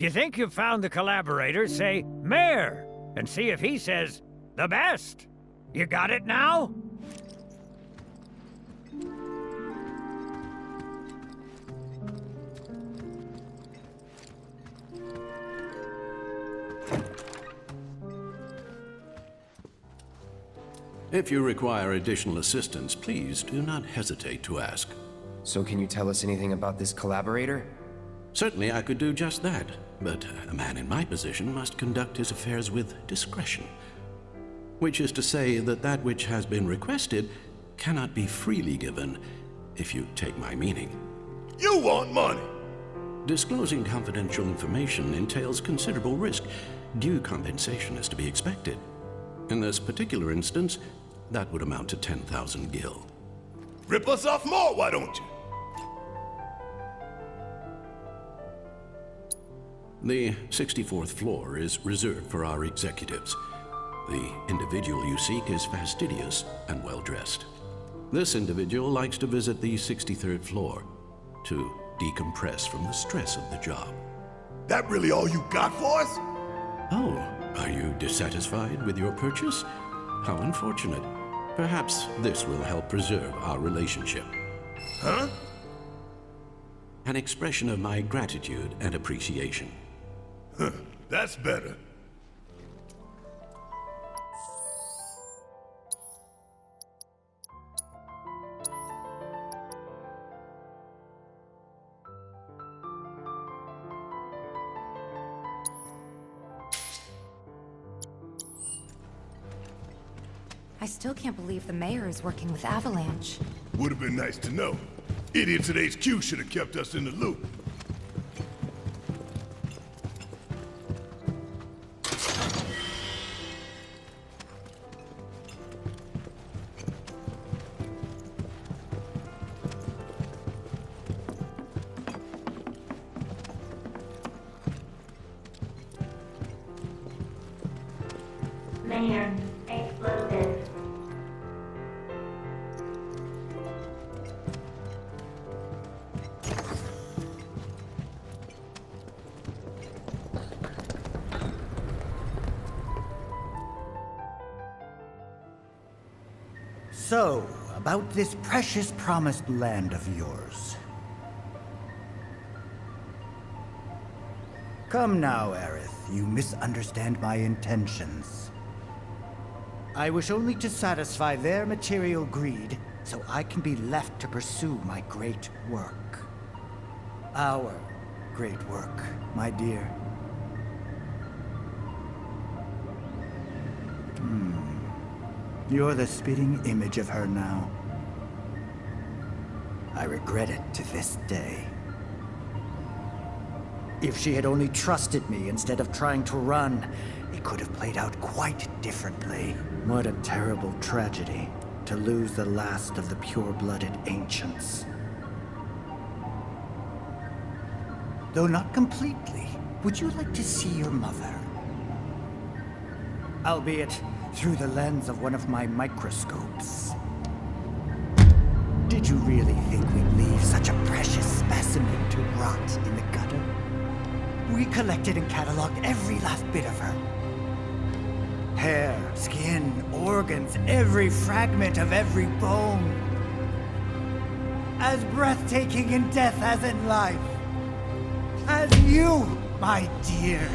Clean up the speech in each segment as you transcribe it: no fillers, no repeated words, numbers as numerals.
You think you've found the collaborator, say, Mayor, and see if he says, the best. You got it now? If you require additional assistance, please do not hesitate to ask. So can you tell us anything about this collaborator? Certainly I could do just that, but a man in my position must conduct his affairs with discretion. Which is to say that that which has been requested cannot be freely given, if you take my meaning. You want money! Disclosing confidential information entails considerable risk. Due compensation is to be expected. In this particular instance, that would amount to 10,000 gil. Rip us off more, why don't you? The 64th floor is reserved for our executives. The individual you seek is fastidious and well-dressed. This individual likes to visit the 63rd floor to decompress from the stress of the job. That really all you got for us? Oh, are you dissatisfied with your purchase? How unfortunate. Perhaps this will help preserve our relationship. Huh? An expression of my gratitude and appreciation. Huh, that's better. I still can't believe the mayor is working with Avalanche. Would have been nice to know. Idiots at HQ should have kept us in the loop. Mayor, explosive. So, about this precious promised land of yours. Come now, Aerith, you misunderstand my intentions. I wish only to satisfy their material greed, so I can be left to pursue my great work. Our great work, my dear. You're the spitting image of her now. I regret it to this day. If she had only trusted me instead of trying to run, it could have played out quite differently. What a terrible tragedy to lose the last of the pure-blooded ancients. Though not completely, would you like to see your mother? Albeit through the lens of one of my microscopes. Did you really think we'd leave such a precious specimen to rot in the gutter? We collected and cataloged every last bit of her. Hair, skin, organs, every fragment of every bone. As breathtaking in death as in life. As you, my dear.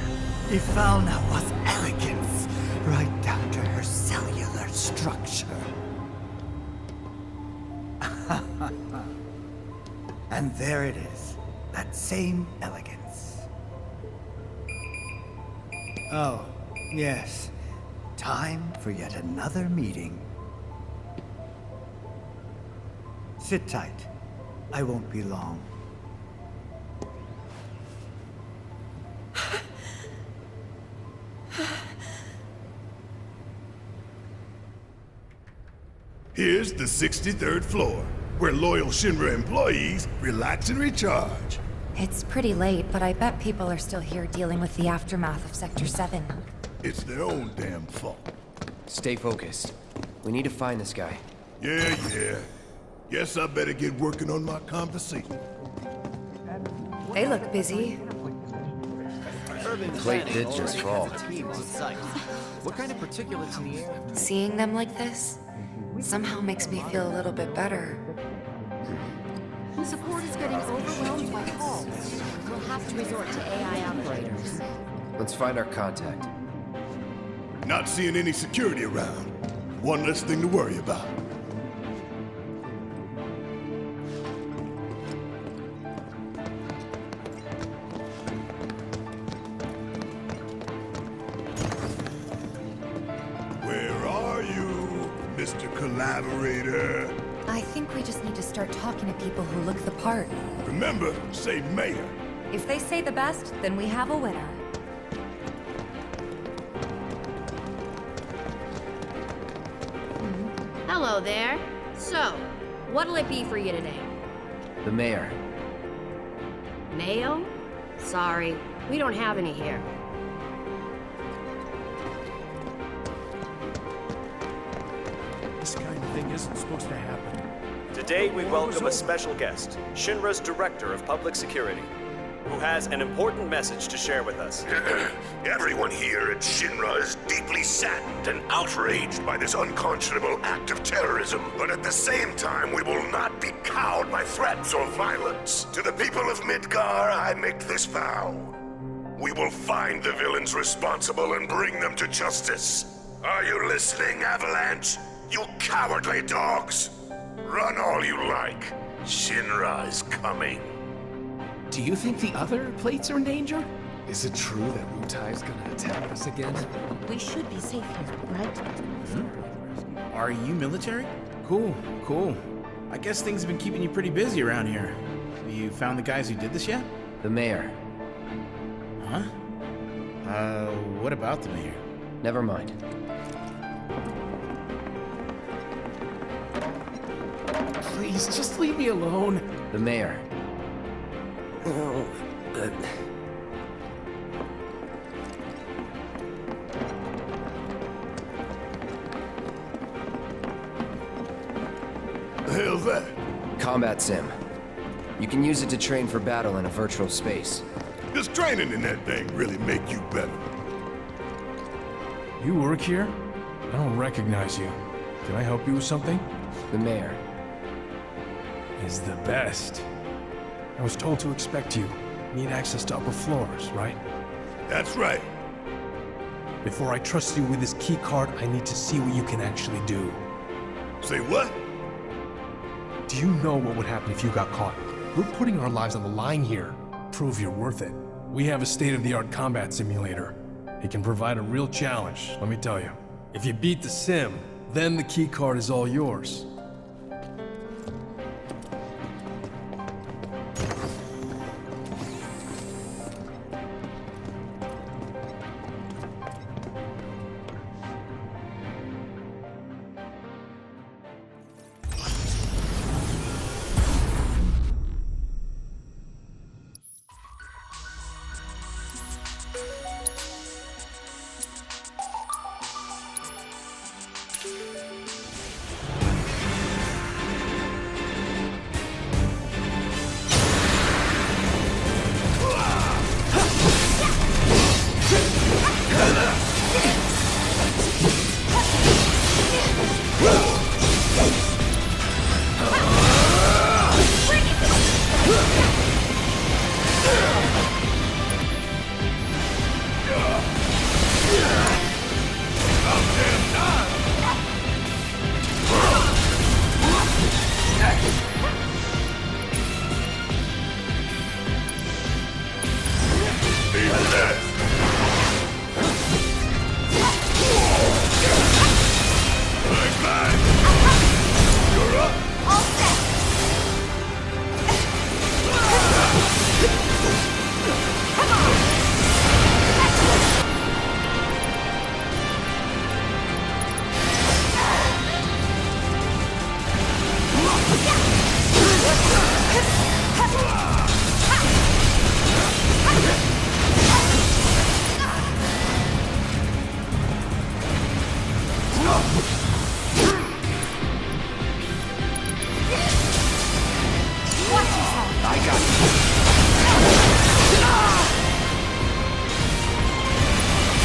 If Fauna was elegance, right down to her cellular structure. And there it is, that same elegance. Oh, yes. Time for yet another meeting. Sit tight. I won't be long. Here's the 63rd floor, where loyal Shinra employees relax and recharge. It's pretty late, but I bet people are still here dealing with the aftermath of Sector 7. It's their own damn fault. Stay focused. We need to find this guy. Yeah. Guess I better get working on my conversation. They look busy. Plate did just fall. What kind of particulates in the air? Seeing them like this somehow makes me feel a little bit better. The support is getting overwhelmed by calls. We'll have to resort to AI operators. Let's find our contact. Not seeing any security around. One less thing to worry about. Where are you, Mr. Collaborator? I think we just need to start talking to people who look the part. Remember, say mayor. If they say the best, then we have a winner. Hello there. So, what'll it be for you today? The mayor. Mayo? Sorry, we don't have any here. This kind of thing isn't supposed to happen. Today we welcome a special guest, Shinra's Director of Public Security, who has an important message to share with us. Everyone here at Shinra is deeply saddened and outraged by this unconscionable act of terrorism. But at the same time, we will not be cowed by threats or violence. To the people of Midgar, I make this vow. We will find the villains responsible and bring them to justice. Are you listening, Avalanche? You cowardly dogs! Run all you like. Shinra is coming. Do you think the other plates are in danger? Is it true that Wutai's gonna attack us again? We should be safe here, right? Are you military? Cool, cool. I guess things have been keeping you pretty busy around here. Have you found the guys who did this yet? The mayor. Huh? What about the mayor? Never mind. Please, just leave me alone. The mayor. Oh, The hell's that? Combat sim. You can use it to train for battle in a virtual space. Does training in that thing really make you better? You work here? I don't recognize you. Can I help you with something? The mayor. Is the best. I was told to expect you. Need access to upper floors, right? That's right. Before I trust you with this key card, I need to see what you can actually do. Say what? Do you know what would happen if you got caught? We're putting our lives on the line here. Prove you're worth it. We have a state-of-the-art combat simulator. It can provide a real challenge, let me tell you. If you beat the sim, then the key card is all yours.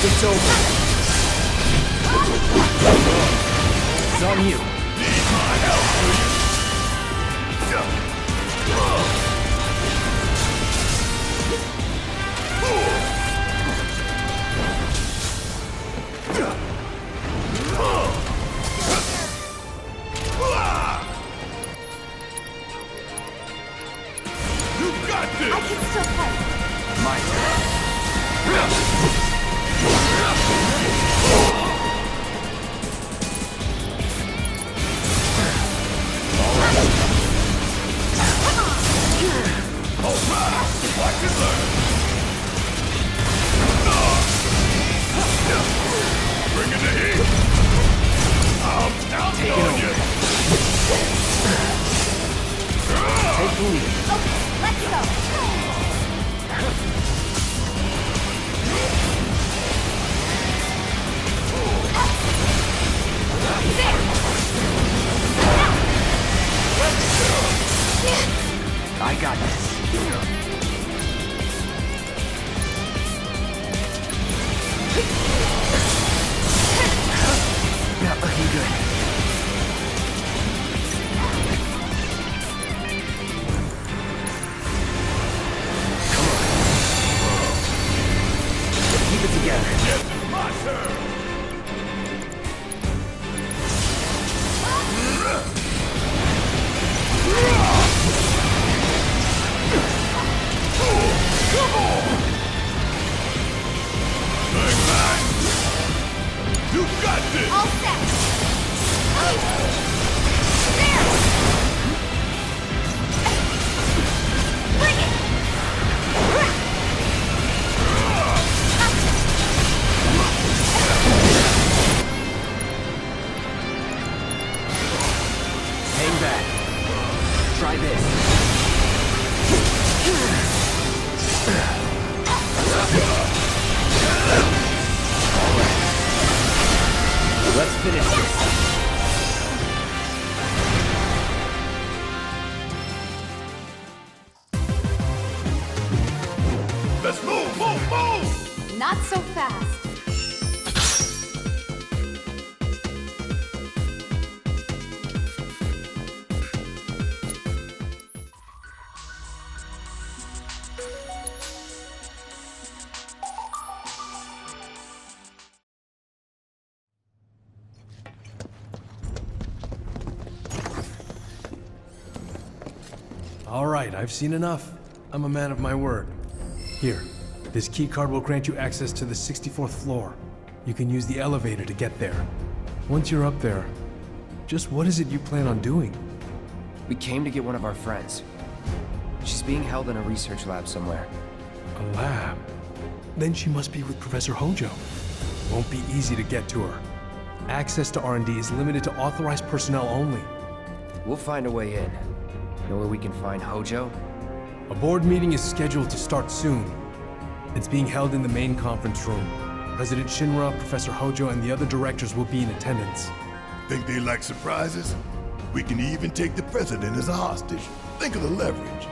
It's over. It's on you. Need my help, do you? You got this! I can still fight. My turn. Watch and learn! Bring in the heat! I'll Take it on over. you! Take the lead. Okay, let's go. I got this. Not looking good. Come on. Keep it together. Yes, it's my turn! Bang, bang! You got this! All set. There. Bring it. Hang back. Try this. All right. Let's finish this. Let's move, move, move! Not so fast. All right, I've seen enough. I'm a man of my word. Here, this key card will grant you access to the 64th floor. You can use the elevator to get there. Once you're up there, just what is it you plan on doing? We came to get one of our friends. She's being held in a research lab somewhere. A lab? Then she must be with Professor Hojo. Won't be easy to get to her. Access to R&D is limited to authorized personnel only. We'll find a way in. Know where we can find Hojo? A board meeting is scheduled to start soon. It's being held in the main conference room. President Shinra, Professor Hojo, and the other directors will be in attendance. Think they like surprises? We can even take the president as a hostage. Think of the leverage.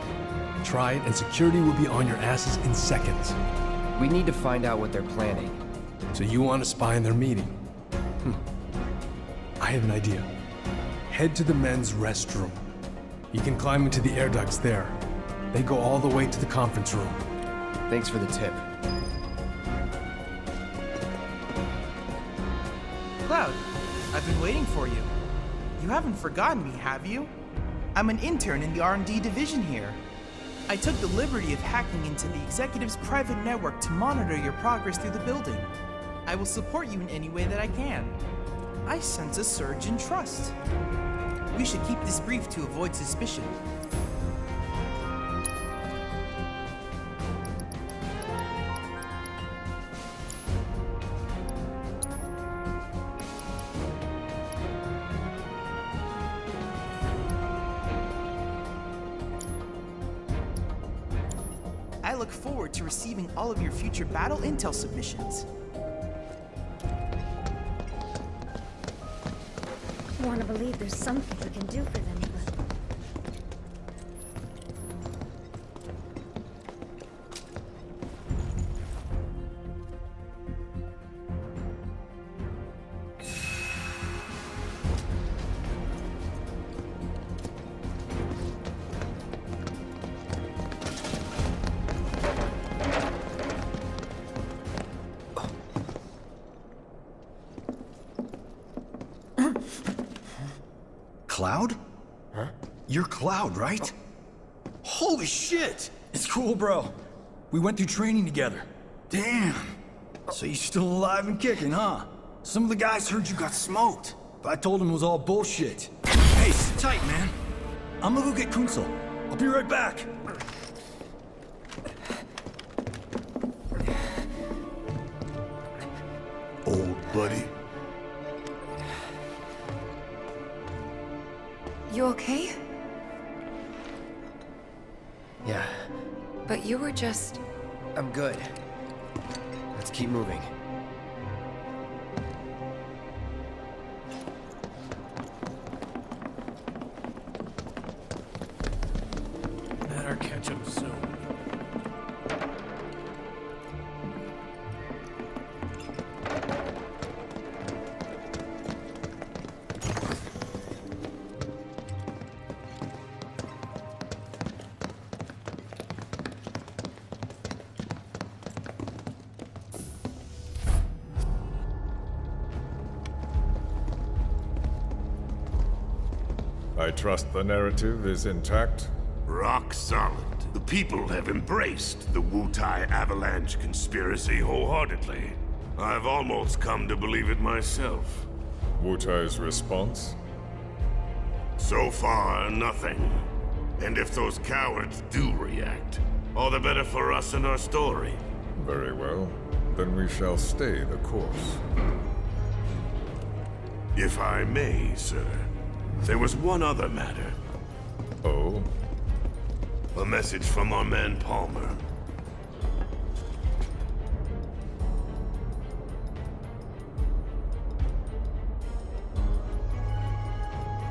Try it, and security will be on your asses in seconds. We need to find out what they're planning. So you want to spy in their meeting? I have an idea. Head to the men's restroom. You can climb into the air ducts there. They go all the way to the conference room. Thanks for the tip. Cloud, I've been waiting for you. You haven't forgotten me, have you? I'm an intern in the R&D division here. I took the liberty of hacking into the executive's private network to monitor your progress through the building. I will support you in any way that I can. I sense a surge in trust. We should keep this brief to avoid suspicion. I look forward to receiving all of your future battle intel submissions. I want to believe there's something we can do for them, but... Cloud? Huh? You're Cloud, right? Holy shit! It's cool, bro. We went through training together. Damn. So you're still alive and kicking, huh? Some of the guys heard you got smoked, but I told them it was all bullshit. Hey, sit tight, man. I'm gonna go get Kunsel. I'll be right back. Old buddy. You okay? Yeah, But you were just... I'm good. Let's keep moving. Better catch him soon. I trust the narrative is intact? Rock solid. The people have embraced the Wutai Avalanche conspiracy wholeheartedly. I've almost come to believe it myself. Wutai's response? So far, nothing. And if those cowards do react, all the better for us and our story. Very well. Then we shall stay the course. If I may, sir. There was one other matter. Oh? A message from our man Palmer.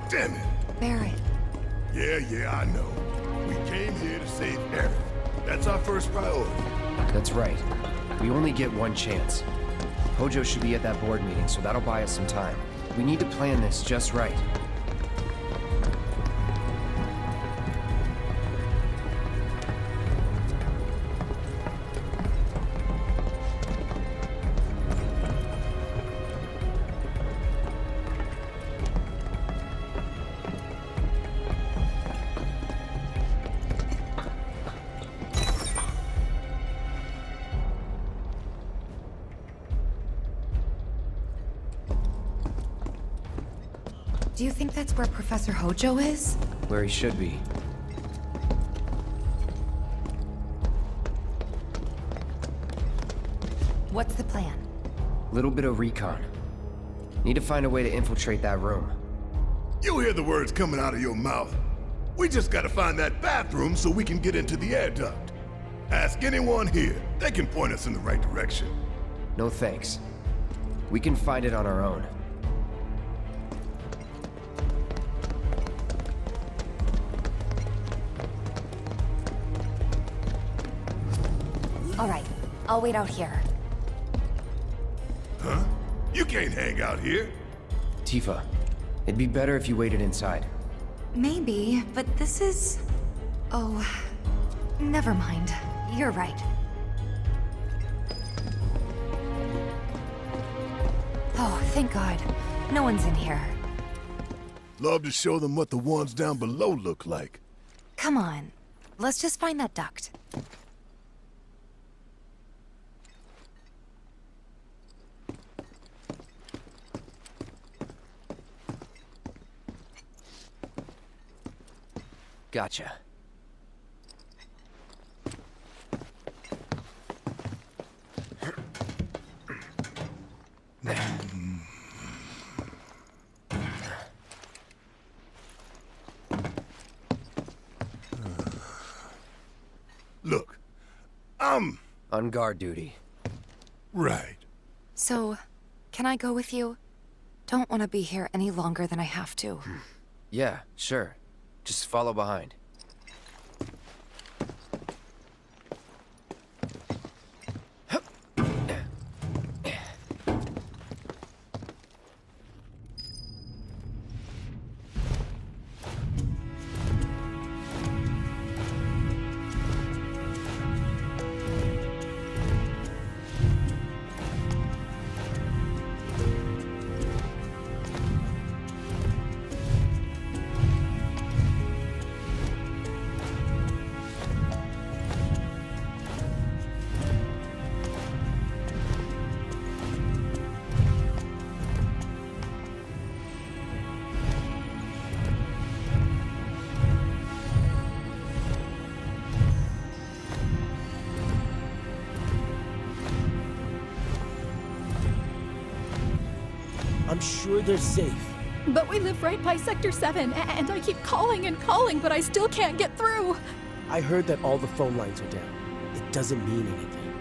Damn it! Barrett. Yeah, I know. We came here to save Aerith. That's our first priority. That's right. We only get one chance. Hojo should be at that board meeting, so that'll buy us some time. We need to plan this just right. Do you think that's where Professor Hojo is? Where he should be. What's the plan? Little bit of recon. Need to find a way to infiltrate that room. You hear the words coming out of your mouth. We just gotta find that bathroom so we can get into the air duct. Ask anyone here. They can point us in the right direction. No thanks. We can find it on our own. All right, I'll wait out here. Huh? You can't hang out here. Tifa, it'd be better if you waited inside. Maybe, but this is... Oh, never mind. You're right. Oh, thank God. No one's in here. Love to show them what the ones down below look like. Come on. Let's just find that duct. Gotcha. Look, on guard duty. Right. So, can I go with you? Don't want to be here any longer than I have to. Yeah, sure. Just follow behind. I'm sure they're safe. But we live right by Sector 7, and I keep calling and calling, but I still can't get through. I heard that all the phone lines are down. It doesn't mean anything.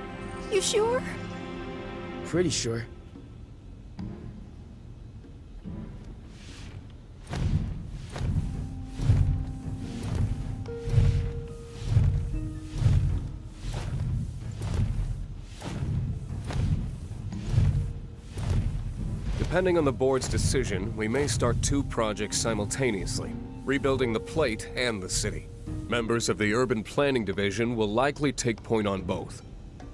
You sure? Pretty sure. Depending on the board's decision, we may start 2 projects simultaneously, rebuilding the plate and the city. Members of the Urban Planning Division will likely take point on both.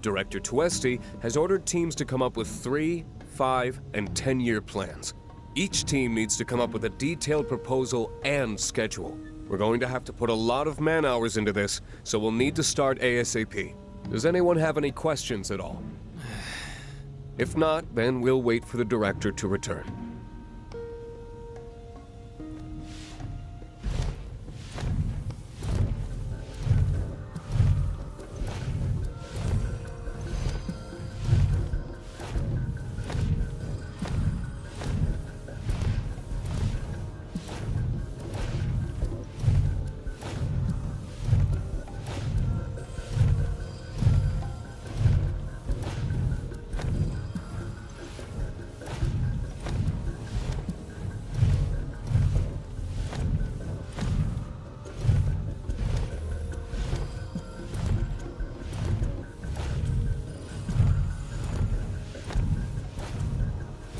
Director Tuesti has ordered teams to come up with 3, 5, and 10-year plans. Each team needs to come up with a detailed proposal and schedule. We're going to have to put a lot of man-hours into this, so we'll need to start ASAP. Does anyone have any questions at all? If not, then we'll wait for the director to return.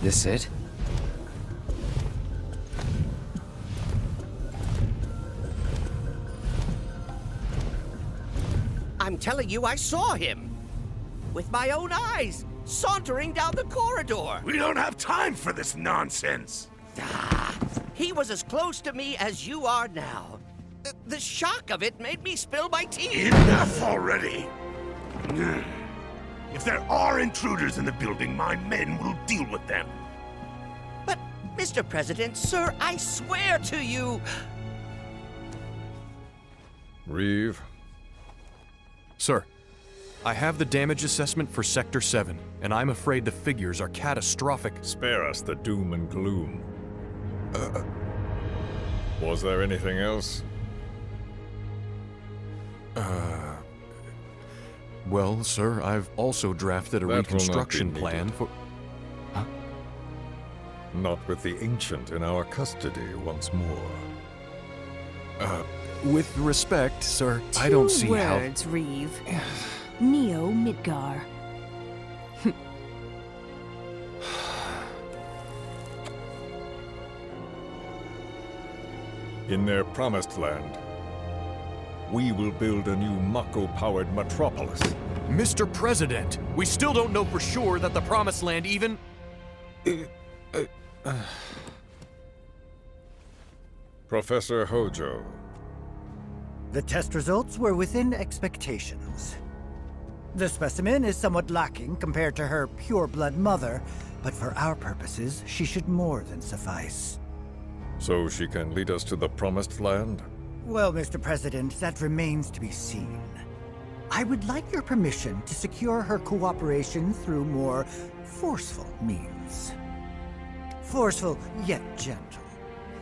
This it? I'm telling you, I saw him. With my own eyes, sauntering down the corridor. We don't have time for this nonsense. He was as close to me as you are now. The shock of it made me spill my tea. Enough already. If there are intruders in the building, my men will deal with them. But, Mr. President, sir, I swear to you... Reeve? Sir, I have the damage assessment for Sector 7, and I'm afraid the figures are catastrophic. Spare us the doom and gloom. Was there anything else? Well, sir, I've also drafted a reconstruction plan for... Huh? Not with the Ancient in our custody once more. With respect, sir, I don't see how... 2 words, Reeve. Neo Midgar. In their promised land, we will build a new Mako-powered metropolis. Mr. President, we still don't know for sure that the Promised Land even... Professor Hojo. The test results were within expectations. The specimen is somewhat lacking compared to her pure-blood mother, but for our purposes, she should more than suffice. So she can lead us to the Promised Land? Well, Mr. President, that remains to be seen. I would like your permission to secure her cooperation through more forceful means. Forceful, yet gentle.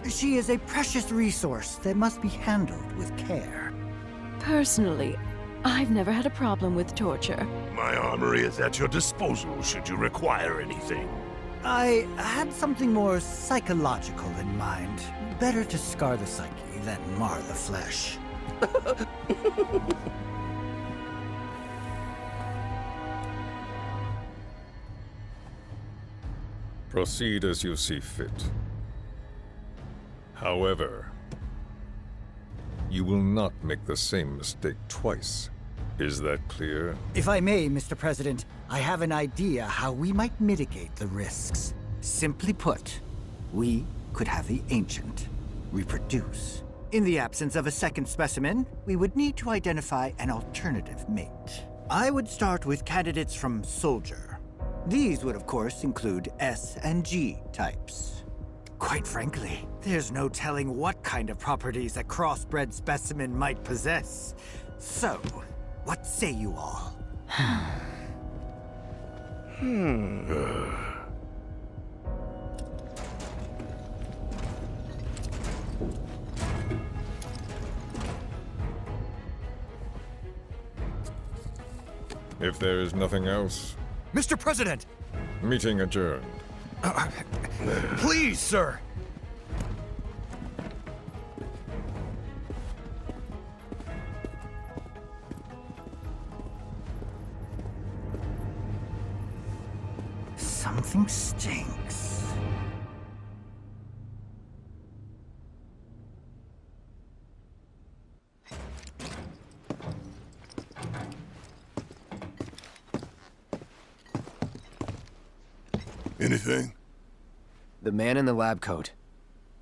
She is a precious resource that must be handled with care. Personally, I've never had a problem with torture. My armory is at your disposal should you require anything. I had something more psychological in mind. Better to scar the psyche than mar the flesh. Proceed as you see fit. However, you will not make the same mistake twice. Is that clear? If I may, Mr. President, I have an idea how we might mitigate the risks. Simply put, we could have the Ancient reproduce. In the absence of a second specimen, we would need to identify an alternative mate. I would start with candidates from Soldier. These would, of course, include S and G types. Quite frankly, there's no telling what kind of properties a crossbred specimen might possess. So, what say you all? If there is nothing else, Mr. President! meeting adjourned. Please, sir! Something stinks. Anything? The man in the lab coat.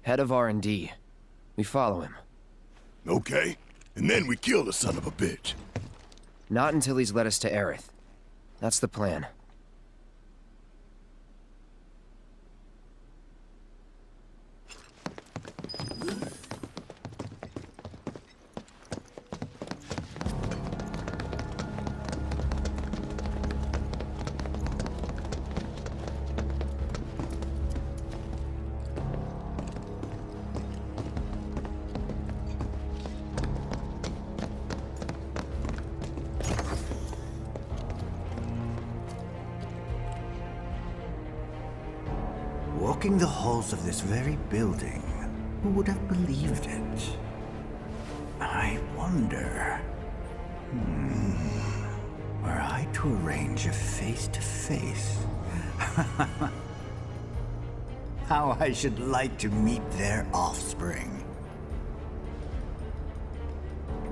Head of R&D. We follow him. Okay. And then we kill the son of a bitch. Not until he's led us to Aerith. That's the plan. Walking the halls of this very building, who would have believed it? I wonder... Were I to arrange a face-to-face... how I should like to meet their offspring.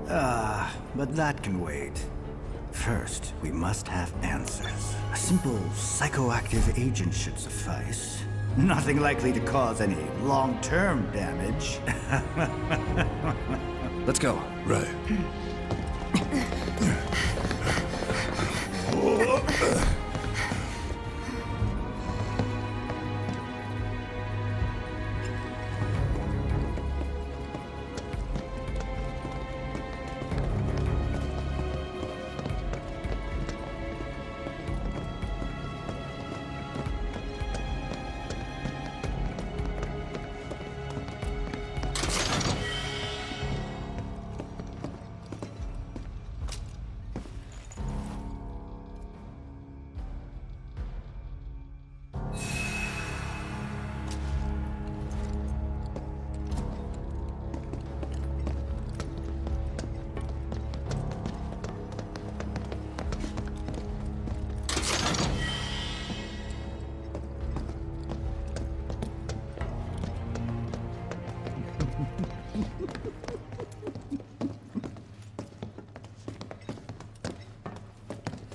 But that can wait. First, we must have answers. A simple psychoactive agent should suffice. Nothing likely to cause any long-term damage. Let's go. Right.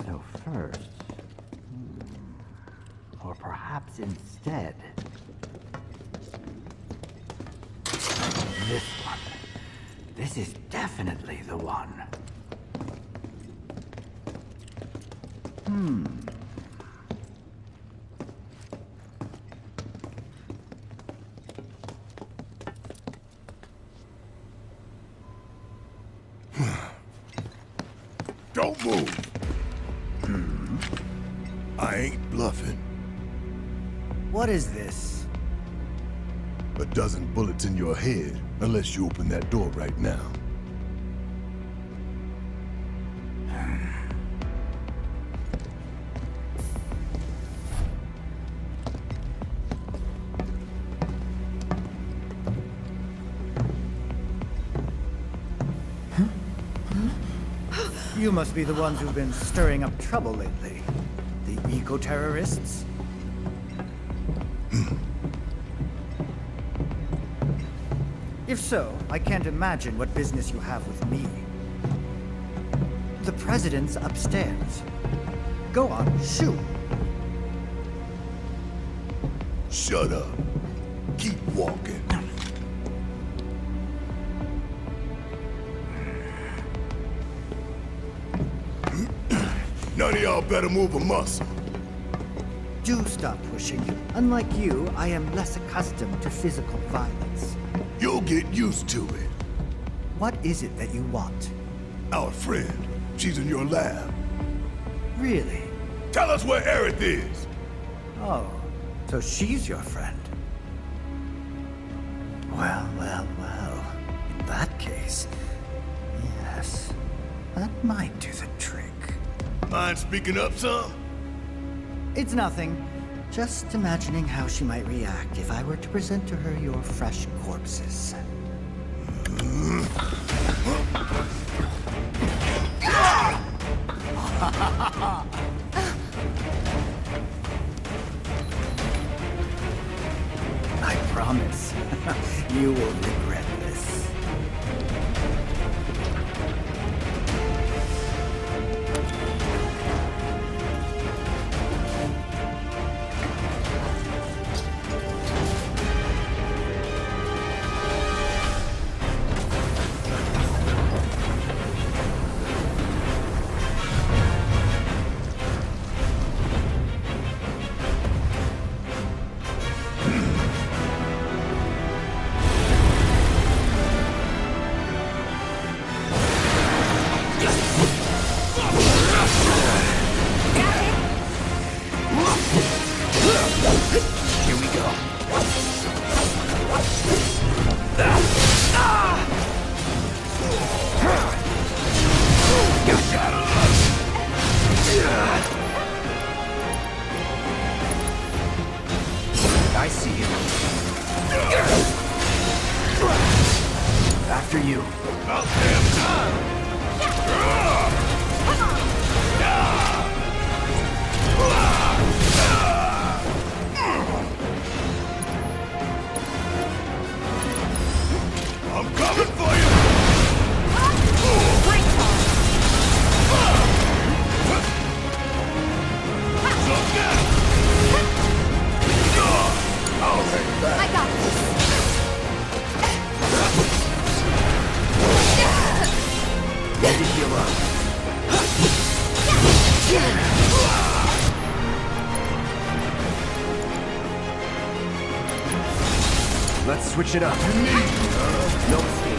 So first... Or perhaps instead... This one. This is definitely the one. Don't move. I ain't bluffing. What is this? A dozen bullets in your head, unless you open that door right now. You must be the ones who've been stirring up trouble lately. The eco-terrorists? If so, I can't imagine what business you have with me. The president's upstairs. Go on, shoot. Shut up. Keep walking. None of y'all better move a muscle. Do stop pushing. Unlike you, I am less accustomed to physical violence. You'll get used to it. What is it that you want? Our friend. She's in your lab. Really? Tell us where Aerith is. Oh, so she's your friend. Well, well, well. In that case, yes, that might do the trick. Mind speaking up some? It's nothing. Just imagining how she might react if I were to present to her your fresh corpses. I promise, you will regret this. Here we go. I see you. After you. About damn time! I'm coming for you! I'll take that. I got this. Need to heal up. Let's switch it up. No escape.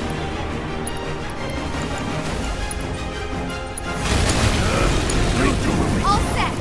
All set.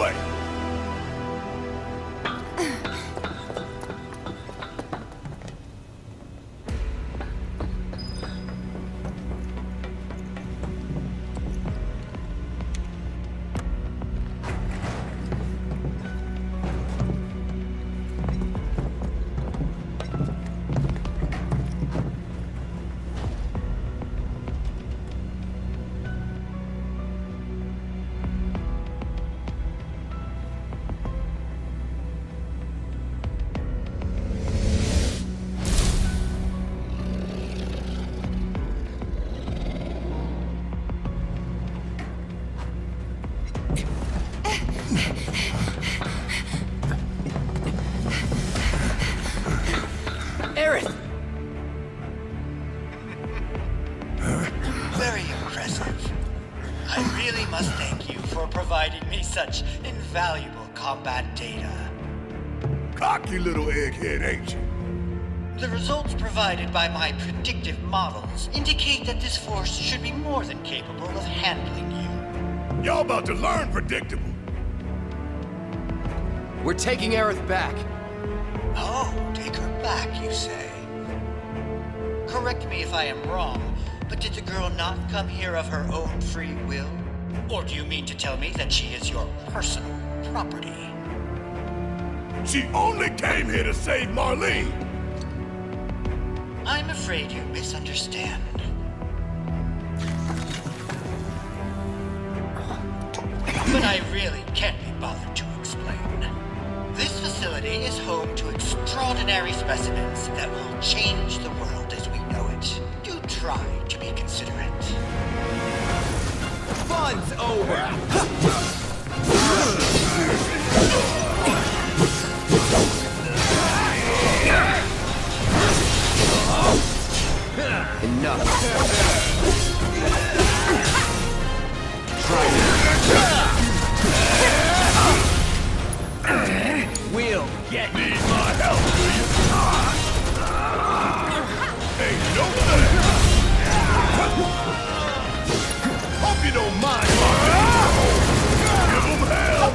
way! Very impressive. I really must thank you for providing me such invaluable combat data. Cocky little egghead, ain't you? The results provided by my predictive models indicate that this force should be more than capable of handling you. Y'all about to learn predictable. We're taking Aerith back. Oh, take her back, you say? Correct me if I am wrong, but did the girl not come here of her own free will? Or do you mean to tell me that she is your personal property? She only came here to save Marlene! I'm afraid you misunderstand. But I really can't be bothered to explain. This facility is home to extraordinary specimens that will change the world as we know it. Do try to be considerate. Fun's over! Enough. We'll get Need my help, do you? Ain't no thing! Hope you don't mind, Give them hell!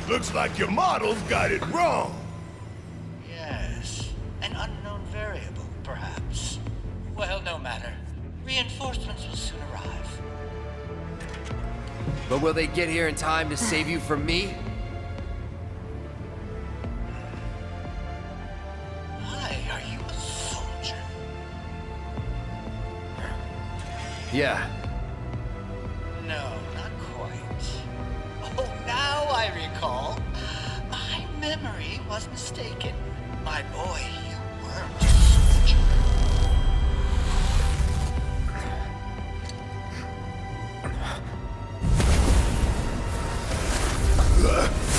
Looks like your models got it wrong. Yes, an unknown variable, perhaps. Well, no matter. Reinforcements will soon arrive. But will they get here in time to save you from me? Why are you a soldier? Yeah. No, not quite. Oh, now I recall. My memory was mistaken. My boy, you weren't a soldier.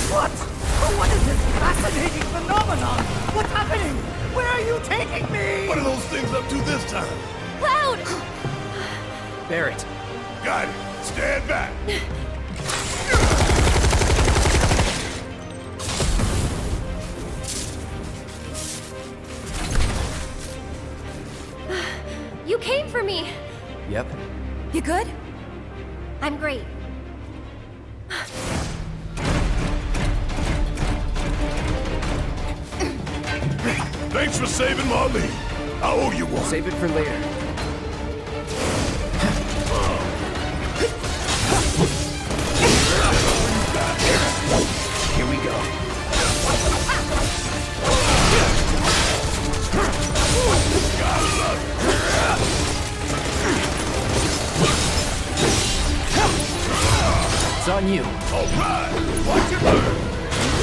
What? What is this fascinating phenomenon? What's happening? Where are you taking me? What are those things up to this time? Cloud! Barrett. Got it. Stand back. You came for me. Yep. You good? I'm great. Thanks for saving Marlene. I owe you one. Save it for later. Here we go. It's on you. All right. Watch it burn.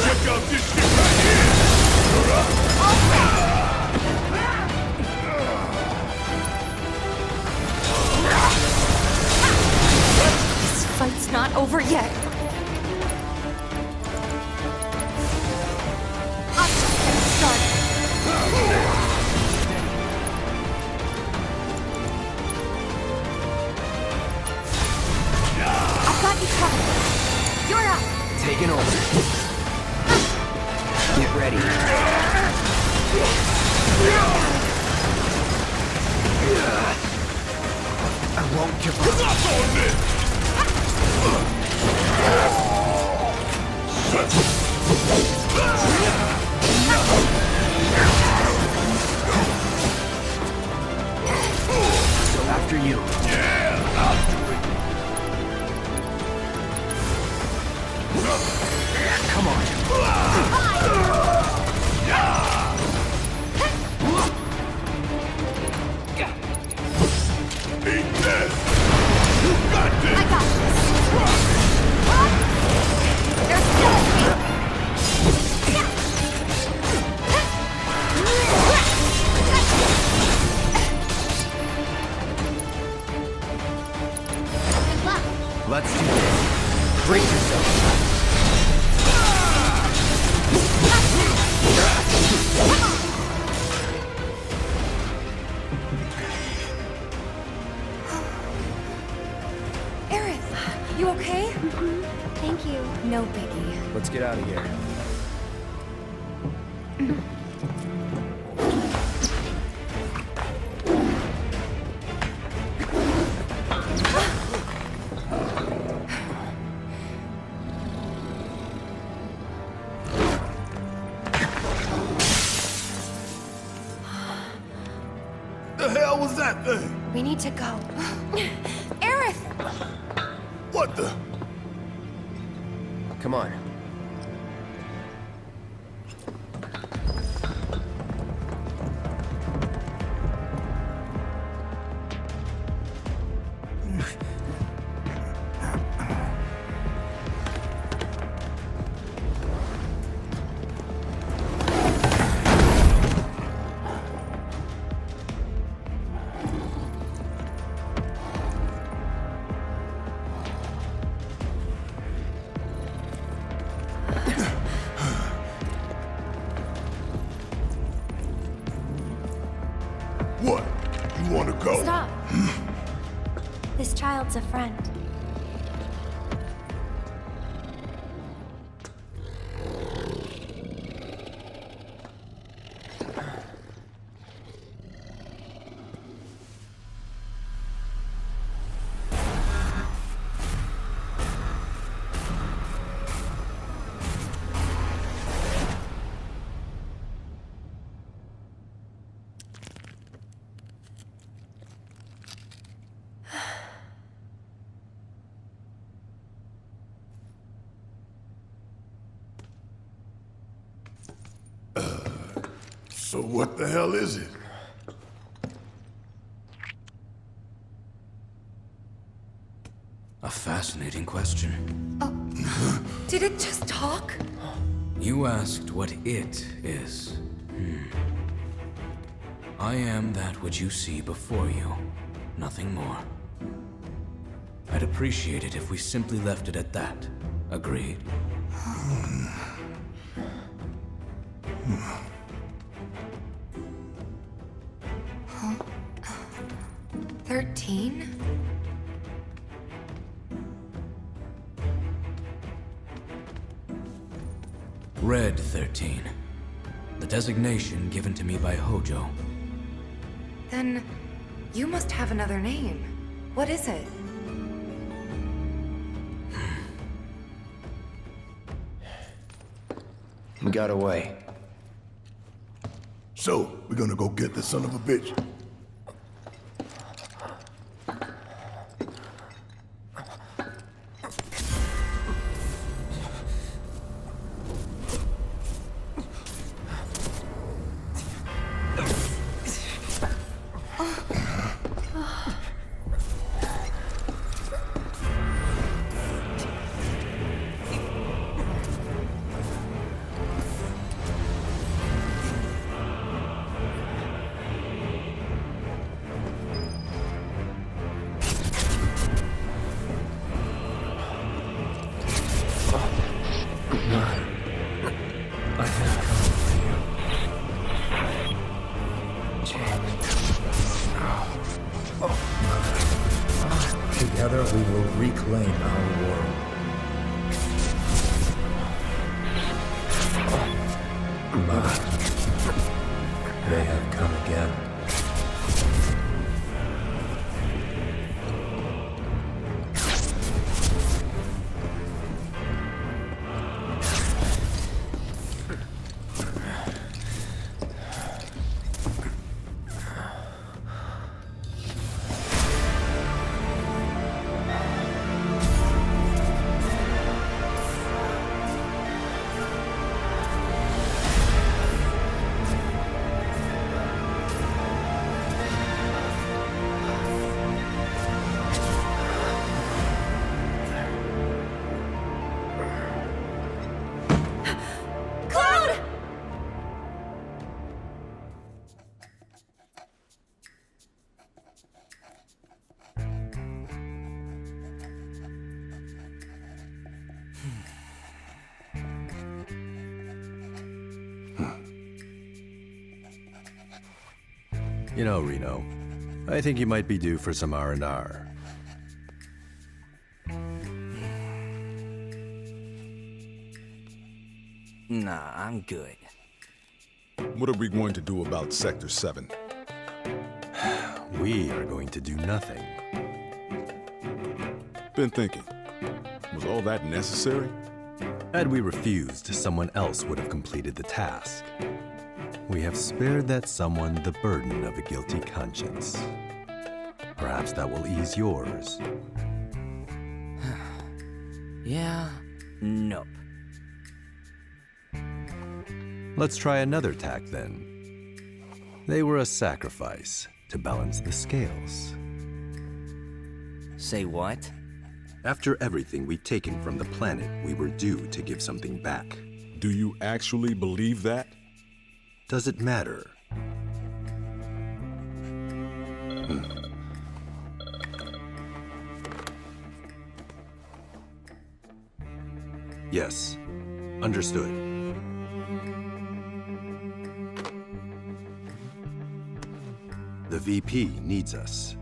Check out this shit right here. This fight's not over yet. I'm just getting started. I've got you covered. You're up. Taking over. Get ready. I won't give up. Enough on this! After you. Yeah, I'll do it. Come on. Eat this. You got this. I got this. There's still Let's do this. Brace yourself. Aerith, you okay? Thank you. No biggie. Let's get out of here. The hell was that thing? We need to go. Aerith! What the? Come on. What? You want to go? Stop. This child's a friend. So what the hell is it? A fascinating question. Did it just talk? You asked what it is. I am that which you see before you, nothing more. I'd appreciate it if we simply left it at that. Agreed? 13? Red 13. The designation given to me by Hojo. Then you must have another name. What is it? He got away. So, we're gonna go get this son of a bitch. You know, Reno, I think you might be due for some R&R. Nah, I'm good. What are we going to do about Sector 7? We are going to do nothing. Been thinking, was all that necessary? Had we refused, someone else would have completed the task. We have spared that someone the burden of a guilty conscience. Perhaps that will ease yours. Yeah, nope. Let's try another tack then. They were a sacrifice to balance the scales. Say what? After everything we'd taken from the planet, we were due to give something back. Do you actually believe that? Does it matter? Yes, understood. The VP needs us.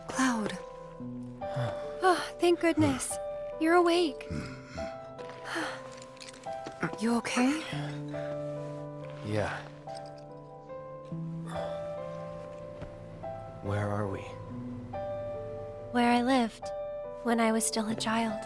Cloud. Oh, thank goodness. You're awake. You okay? Yeah. Where are we? Where I lived when I was still a child.